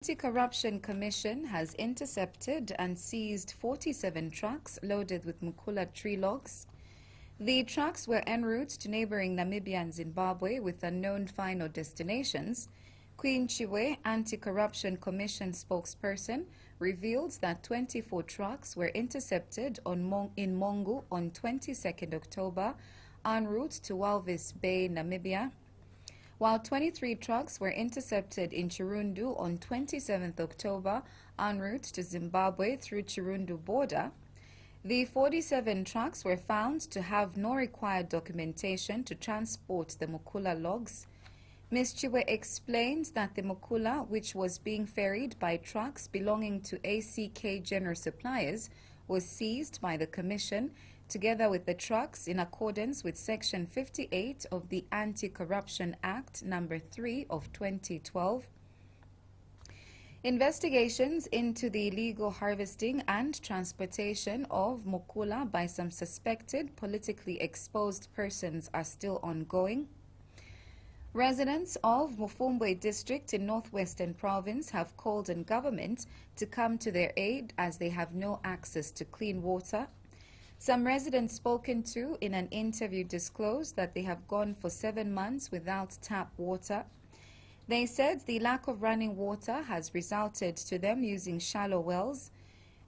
The Anti-Corruption Commission has intercepted and seized 47 trucks loaded with Mukula tree logs. The trucks were en route to neighboring Namibia and Zimbabwe with unknown final destinations. Queen Chiwe, Anti-Corruption Commission spokesperson, revealed that 24 trucks were intercepted in Mongu on 22nd October en route to Walvis Bay, Namibia, while 23 trucks were intercepted in Chirundu on 27th October en route to Zimbabwe through Chirundu border. The 47 trucks were found to have no required documentation to transport the Mukula logs. Ms. Chiwe explained that the Mukula, which was being ferried by trucks belonging to ACK General Suppliers, was seized by the Commission, together with the trucks, in accordance with Section 58 of the Anti-Corruption Act No. 3 of 2012. Investigations into the illegal harvesting and transportation of Mukula by some suspected politically exposed persons are still ongoing. Residents of Mufumbwe district in Northwestern Province have called on government to come to their aid as they have no access to clean water. Some residents spoken to in an interview disclosed that they have gone for 7 months without tap water. They said the lack of running water has resulted to them using shallow wells.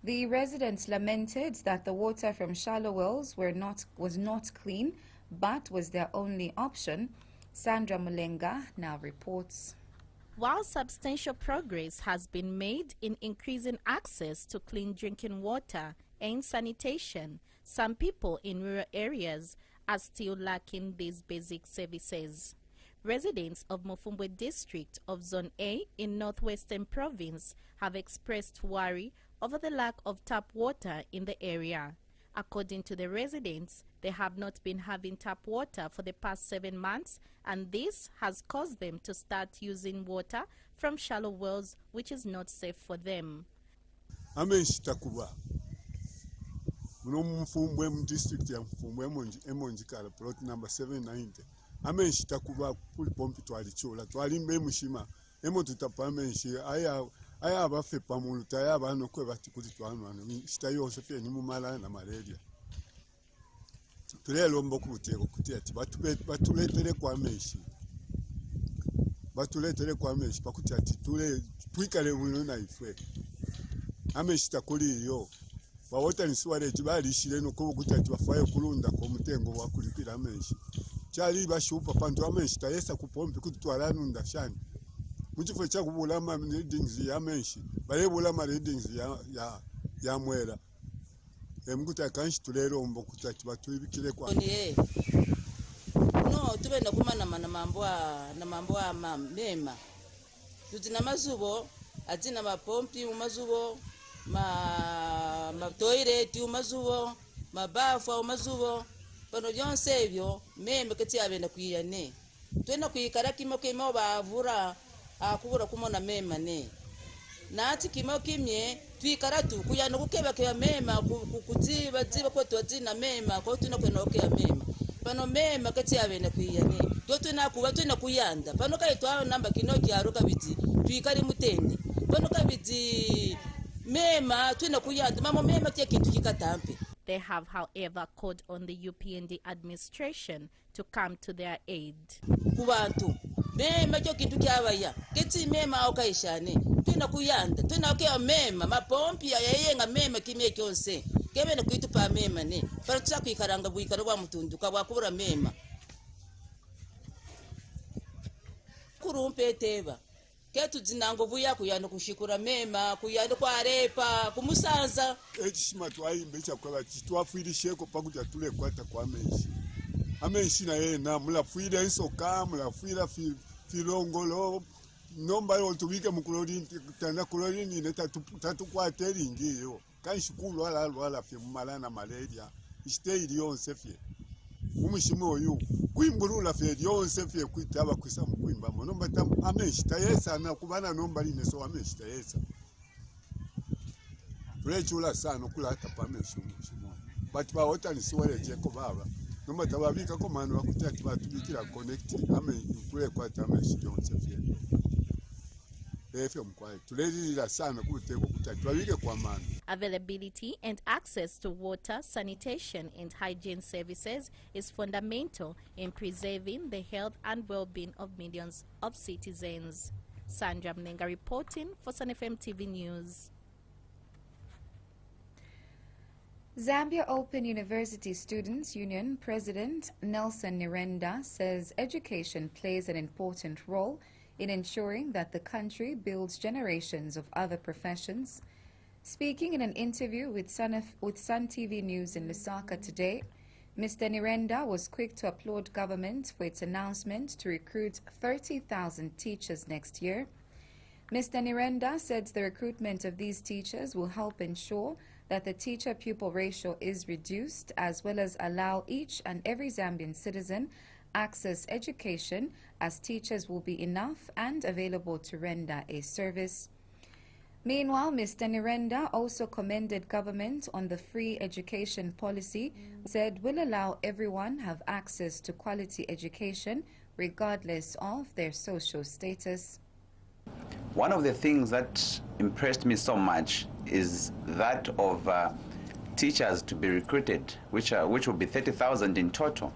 The residents lamented that the water from shallow wells was not clean, but was their only option. Sandra Mulenga now reports. While substantial progress has been made in increasing access to clean drinking water and sanitation, some people in rural areas are still lacking these basic services. Residents of Mufumbwe district of Zone A in Northwestern Province have expressed worry over the lack of tap water in the area. According to the residents, they have not been having tap water for the past 7 months, and this has caused them to start using water from shallow wells, which is not safe for them. Mufumbwe district ya Mufumbwe emonjikala plot number 790. Amenshita kuba kuli pompi twalichola twalimbe mushima emo tutapa amenshi aya abafe pamulu taya bano kwe bati kuti twanwana shita yose fye ni mumala na malaria. Tulelo mboku buteko kuti ati batuletere kwa amenshi. Batuletere kwa amenshi pakuti ati twikale buno na ife. Amenshita kuli yo. Bawota nisiwale jibali shireno ko gutati bafaye kulunda ko mutengo wakulipira amenshi cyali bashupa pantu amenshi tayesa kupompi kutwala nunda shani mujifo cha kubulama readings ya amenshi bayebulama readings ya mwera emguta kanshi tulero ombo kutati batubikire kwa no tube nakumana mambo mema tutina mazubo atina mapompi umazubo ma toilet umazubo mabafu umazubo pano byonse ebyo meme kati abenda kuyane twena kuyikara kimo kimo bavura akubura kumona mema ne nati kimo kimye twikara tu kuyana kukeba ke mema kuti baziba ko twazina mema ko tuna kwena ke mema pano mema kati abenda kuyane to twena kuba twena kuyanda pano kai twa namba kino kyaruka biti twikari mutende pano kabiti mema twena kuyanda mama mema kye kintu kikatampe. They have, however, called on the UPND administration to come to their aid. Kubantu mema kyo kintu kyabaya keti mema okaishane twina kuyanda twina ke mema mapompi yayenga mema kimye kyonse kebene kuitupa mema ne para tsa kwikaranga bwikaro bwa mutunduka bwa kubura mema kurumpe teba ketu zinango vuya kuyana kushikura mema kuyana kwarepa kumusanza ekishima twayimbe cyakwa twafwirishe ko pakuja tule kwata kwa amenshi na yena mulafwira insoka mulafwira filongolo nomba yo tubike mukulori tana kulori ni tatu kwa teringi yo kanshikulu ala fye mumalana malaria stay yonse fye umishimo oyu kwimburula fye yonse fye kwitaba kwisa mukwimba nomba amenshi tayesa na kubana nomba line so amenshi tayesa tulechula sana kula hata pamenshi umishimo but bawota nisiwele jeko baba nomba tababika ko manu bakutati batubikira connect amenshi kule kwa amenshi yonse fye efe mkwaye tulezilila sana kuteko kutatuwawike kwa mani. Availability and access to water, sanitation and hygiene services is fundamental in preserving the health and well-being of millions of citizens. Sandra Mnenga reporting for Sun FM TV News. Zambia Open University Students Union President Nelson Nirenda says education plays an important role in ensuring that the country builds generations of other professions. Speaking in an interview with Sun TV News in Lusaka today, Mr. Nirenda was quick to applaud government for its announcement to recruit 30,000 teachers next year. Mr. Nirenda said the recruitment of these teachers will help ensure that the teacher-pupil ratio is reduced, as well as allow each and every Zambian citizen access education, as teachers will be enough and available to render a service. Meanwhile, Mr. Nirenda also commended government on the free education policy, said will allow everyone have access to quality education regardless of their social status. One of the things that impressed me so much is that of teachers to be recruited, which will be 30,000 in total.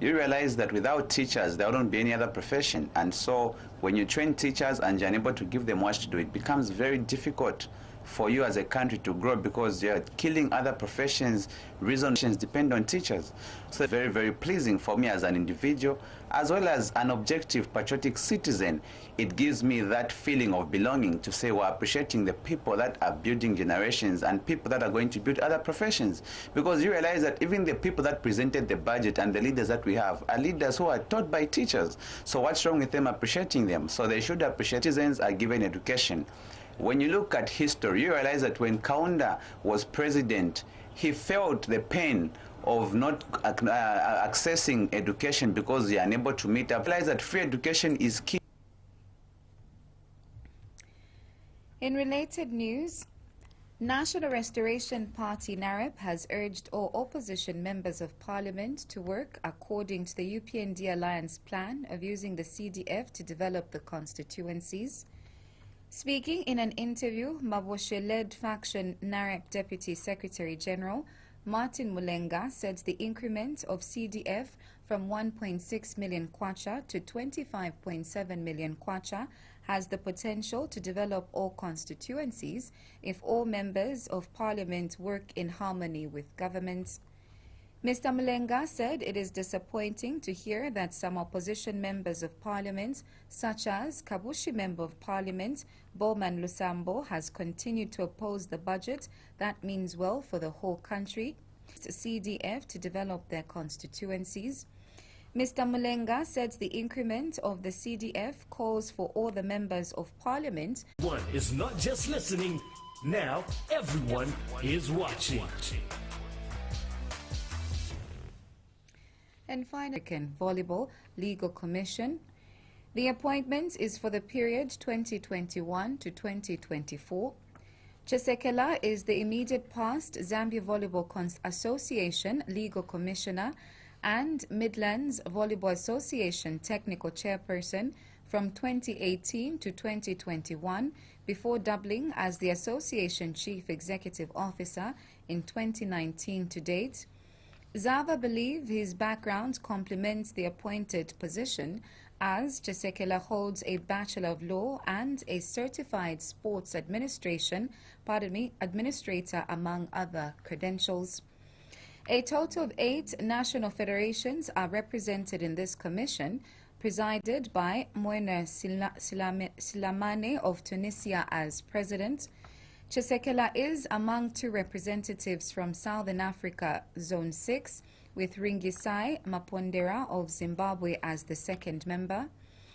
You realize that without teachers, there wouldn't be any other profession. And so when you train teachers and you're unable to give them what to do, it becomes very difficult for you as a country to grow, because you're killing other professions. Reasons depend on teachers. So it's very, very pleasing for me as an individual, as well as an objective, patriotic citizen. It gives me that feeling of belonging to say we're appreciating the people that are building generations and people that are going to build other professions. Because you realize that even the people that presented the budget and the leaders that we have are leaders who are taught by teachers. So what's wrong with them appreciating them? So they should appreciate citizens are given education. When you look at history, you realize that when Kaunda was president, he felt the pain of not accessing education because they are unable to meet up. Realize that free education is key. In related news, National Restoration Party NAREP has urged all opposition members of parliament to work according to the UPND Alliance plan of using the CDF to develop the constituencies. Speaking in an interview, Maboshe-led faction NAREP Deputy Secretary General Martin Mulenga said the increment of CDF from 1.6 million kwacha to 25.7 million kwacha has the potential to develop all constituencies if all members of parliament work in harmony with government. Mr. Mulenga said it is disappointing to hear that some opposition members of parliament, such as Kabushi Member of Parliament Bowman Lusambo, has continued to oppose the budget that means well for the whole country, CDF to develop their constituencies. Mr. Mulenga said the increment of the CDF calls for all the members of parliament. One is not just listening, now everyone is watching. And finally, Volleyball Legal Commission. The appointment is for the period 2021 to 2024. Chisekela is the immediate past Zambia Volleyball Association Legal Commissioner and Midlands Volleyball Association Technical Chairperson from 2018 to 2021, before doubling as the Association Chief Executive Officer in 2019 to date. Zava believes his background complements the appointed position, as Chisekela holds a Bachelor of Law and a Certified Sports Administrator, among other credentials. A total of 8 national federations are represented in this commission, presided by Moiner Silamane of Tunisia as president. Chisekela is among 2 representatives from Southern Africa, Zone 6, with Ringisai Mapondera of Zimbabwe as the second member.